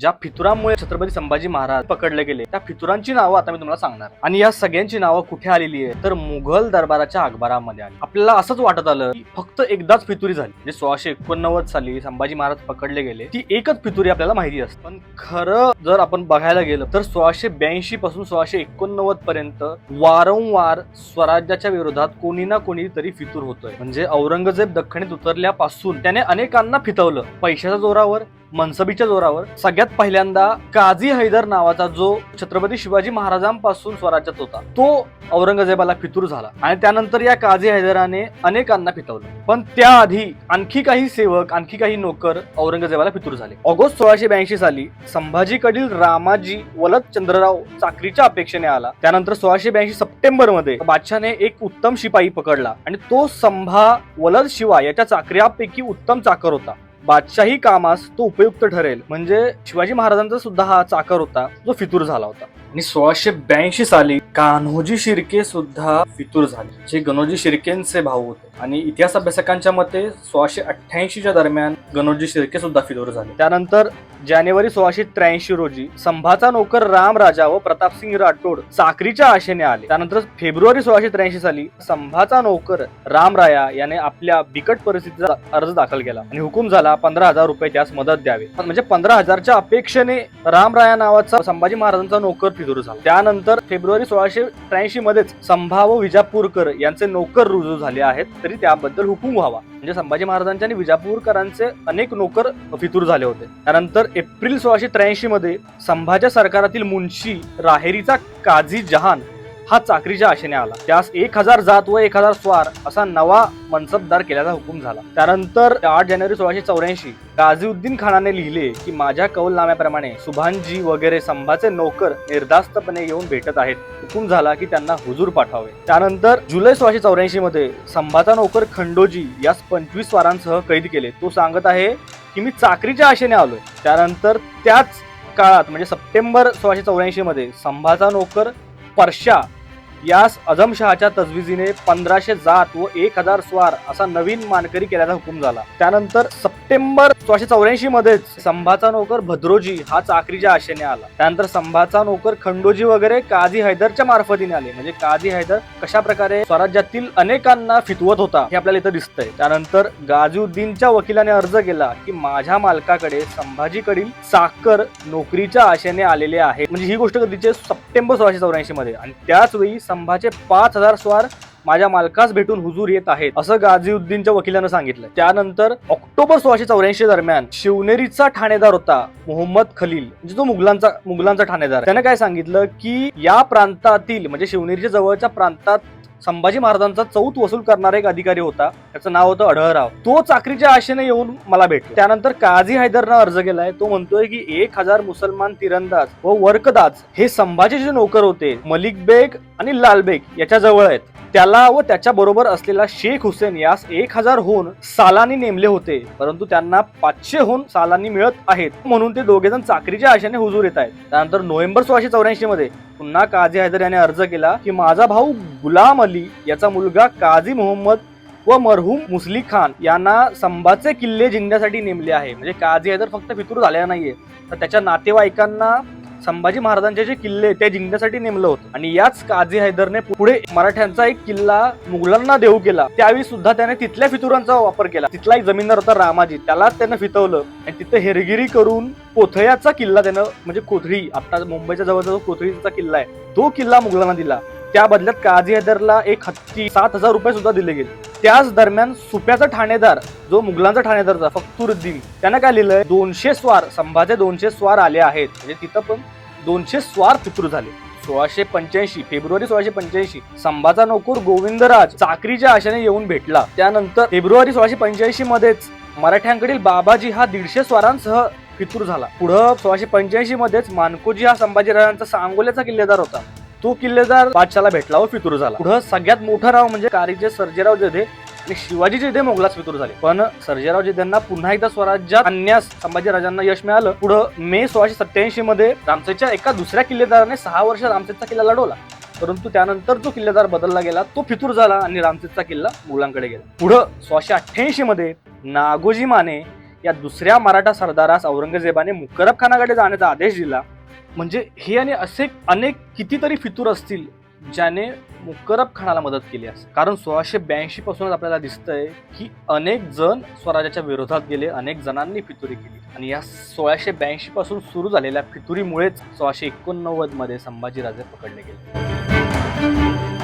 ज्या फितुरांमुळे छत्रपती संभाजी महाराज पकडले गेले त्या फितुरांची नावं आता मी तुम्हाला सांगणार आणि या सगळ्यांची नावं कुठे आलेली आहे तर मुघल दरबाराच्या अखबारामध्ये आली। आपल्याला असंच वाटत आलं की फक्त एकदाच फितुरी झाली, म्हणजे 1689 साली संभाजी महाराज पकडले गेले ती एकच फितुरी आपल्याला माहिती असते, पण खरं जर आपण बघायला गेलं तर 1682 पासून 1689 पर्यंत वारंवार स्वराज्याच्या विरोधात कोणी ना कोणी तरी फितूर होतोय। म्हणजे औरंगजेब दख्खनीत उतरल्यापासून त्याने अनेकांना फितवलं, पैशाच्या जोरावर, मनसबीच्या जोरावर। सगळ्यात पहिल्यांदा काझी हैदर नावाचा जो छत्रपती शिवाजी महाराजांपासून स्वराज्यात होता तो औरंगजेबाला फितूर झाला आणि त्यानंतर या काझी हैदराने अनेकांना फितवलं। पण त्याआधी आणखी काही सेवक, आणखी काही नोकर औरंगजेबाला फितूर झाले। ऑगस्ट 1682 साली संभाजीकडील रामाजी वलद चंद्रराव चाकरीच्या अपेक्षेने आला। त्यानंतर 1682 सप्टेंबर मध्ये बादशाहने एक उत्तम शिपाई पकडला आणि तो संभा वलद शिवा याच्या चाकऱ्यापैकी उत्तम चाकर होता। बादशाही कामास तो उपयुक्त ठरेल, म्हणजे शिवाजी महाराजांचा सुद्धा हा चाकर होता जो फितूर झाला होता। आणि 1682 साली कान्होजी शिर्के सुद्धा फितूर झाले, जे गणोजी शिर्केंचे भाऊ होते आणि इतिहास अभ्यासकांच्या मते 1688 दरम्यान गणोजी शिर्के सुद्धा फितूर झाले। त्यानंतर जानेवारी 1683 रोजी संभाचा नोकर राम राजा व प्रतापसिंग राठोड चाकरीच्या आशेने आले। त्यानंतर फेब्रुवारी 1683 साली संभाचा नोकर राम राया याने आपल्या बिकट परिस्थितीचा अर्ज दाखल केला आणि हुकूम झाला 15,000 रुपये त्यास मदत द्यावे। म्हणजे 15,000च्या अपेक्षेने राम राया नावाचा संभाजी महाराजांचा नोकर फितूर झाला। त्यानंतर फेब्रुवारी 1683 मध्येच संभा व विजापूरकर यांचे नोकर रुजू झाले आहेत, तरी त्याबद्दल हुकूम व्हावा। म्हणजे संभाजी महाराजांच्या आणि विजापूरकरांचे अनेक नोकर फितूर झाले होते। त्यानंतर एप्रिल 1683 मध्ये संभाच्या सरकारातील मुन्शी राहेरीचा काझी जहान हा चाकरीच्या आशेने आला। त्यास 1000 जात व 1000 स्वार असा नवा मनसबदार केल्याचा हुकूम झाला। त्यानंतर 8 जानेवारी 1684 गाझीउद्दीन खानाने लिहिले की माझ्या कौलनाम्याप्रमाणे सुभानजी वगैरे संभाचे नोकर निर्धास्तपणे येऊन भेटत आहेत, हुकूम झाला की त्यांना हुजूर पाठवावे। त्यानंतर जुलै 1684 मध्ये संभाचा नोकर खंडोजी यास 25 स्वारांसह कैद केले। तो सांगत आहे की मी चाकरीच्या आशेने आलोय। त्यानंतर त्याच काळात म्हणजे सप्टेंबर 1684 मध्ये संभाचा नोकर परशा यास अझमशहाच्या तजवीजीने 1500 जात व 1000 स्वार असा नवीन मानकरी केल्याचा हुकूम झाला। त्यानंतर सप्टेंबर 1684 मध्येच संभाचा नोकर भद्रोजी हा चाकरीच्या आशेने आला। त्यानंतर संभाचा नोकर खंडोजी वगैरे काझी हैदरच्या मार्फतीने आले। म्हणजे काझी हैदर कशा प्रकारे स्वराज्यातील अनेकांना फितवत होता हे आपल्याला इथं दिसतंय। त्यानंतर गाझीउद्दीनच्या वकिलाने अर्ज केला की माझ्या मालकाकडे संभाजीकडील चाकर नोकरीच्या आशेने आलेले आहेत। म्हणजे ही गोष्ट कधीची? सप्टेंबर 1684 मध्ये। आणि त्याच वेळी संभाचे 5000 स्वार माझ्या मालकास भेटून हुजूर येत आहेत असं गाझीउद्दीनच्या वकिलानं सांगितलं। त्यानंतर ऑक्टोबर 1684 दरम्यान शिवनेरीचा ठाणेदार होता मोहम्मद खलील, म्हणजे जो मुघलांचा ठाणेदार, त्याने काय सांगितलं की या प्रांतातील म्हणजे शिवनेरीच्या जवळच्या प्रांतात संभाजी महाराजांचा चौथ वसूल करणारा एक अधिकारी होता, त्याचं नाव होतं अढळराव। तो चाकरीच्या आशेने येऊन मला भेटला। त्यानंतर काझी हैदरनं अर्ज केलाय, तो म्हणतोय की 1000 मुसलमान तिरंदाज व वर्कदाज हे संभाजी जे नोकर होते मलिक बेग आणि लालबेग याच्या जवळ आहेत, त्याला व त्याच्या बरोबर असलेला शेख हुसेन यास 1000 होऊन सालानी नेमले होते, परंतु त्यांना 500 होऊन सालानी मिळत आहेत, म्हणून ते दोघे जण चाकरीच्या आशेने हुजूर येत आहेत। त्यानंतर नोव्हेंबर 1684 मध्ये पुन्हा काझी हैदर याने अर्ज केला की माझा भाऊ गुलाम अली याचा मुलगा काझी मोहम्मद व मरहूम मुसली खान यांना संभाचे किल्ले जिंकण्यासाठी नेमले आहे। म्हणजे काझी हैदर फक्त फितूर झालेला नाहीये, तर त्याच्या नातेवाईकांना संभाजी महाराजांचे जे किल्ले ते जिंकण्यासाठी नेमलं होतं। आणि याच काझी हैदरने पुढे मराठ्यांचा एक किल्ला मुघलांना देऊ केला, त्यावेळी सुद्धा त्याने तिथल्या फितुरांचा वापर केला। तिथला एक जमीनदार होता रामाजी, त्यालाच त्यानं फितवलं आणि तिथं हेरगिरी करून कोथयाचा किल्ला त्यानं, म्हणजे कोथळी आता मुंबईच्या जवळचा जो कोथळीचा किल्ला आहे तो किल्ला मुघलांना दिला। त्या बदल्यात काझी हैदरला एक हत्ती 7000 रुपये सुद्धा दिले गेले। त्याच दरम्यान सुप्याचा ठाणेदार जो मुघलांचा ठाणेदार होता फखरुद्दीन, त्यानं काय लिहिलंय 200 स्वार संभाचे 200 स्वार आले आहेत, म्हणजे तिथं पण 200 स्वार फितूर झाले। 1685 फेब्रुवारी 1685 संभाचा नोकर गोविंदराज चाकरीच्या आशेने येऊन भेटला। त्यानंतर फेब्रुवारी 1685 मध्येच मराठ्यांकडील बाबाजी हा 150 स्वारांसह फितूर झाला। पुढं 1685 मध्येच मानकोजी हा संभाजीराजांचा सांगोल्याचा किल्लेदार होता, तो किल्लेदार बादशाला भेटला व फितूर झाला। पुढं सगळ्यात मोठं नाव म्हणजे कारीचे सर्जेराव जेधे आणि शिवाजी जेधे मोगलाच फितूर झाले, पण सर्जेराव जेधेंना पुन्हा एकदा स्वराज्यात आणण्यास संभाजीराजांना यश मिळालं। पुढं मे 1687 मध्ये रामसेच्या एका दुसऱ्या किल्लेदाराने 6 वर्ष रामसेचा किल्ला लढवला, परंतु त्यानंतर जो किल्लेदार बदलला गेला तो फितूर झाला आणि रामसेचा किल्ला मुघलांकडे गेला। पुढं 1688 मध्ये नागोजी माने या दुसऱ्या मराठा सरदारास औरंगजेबाने मुकरब खानाकडे जाण्याचा आदेश दिला. म्हणजे हे आणि असे अनेक कितीतरी फितूर असतील ज्याने मुकरब खानाला मदत केली असेल. कारण 1682 पासूनच आपल्याला दिसतंय की अनेक जण स्वराज्याच्या विरोधात गेले, अनेक जणांनी फितुरी केली आणि या 1682 पासून सुरू झालेल्या फितुरीमुळेच 1689 मध्ये संभाजीराजे पकडले गेले.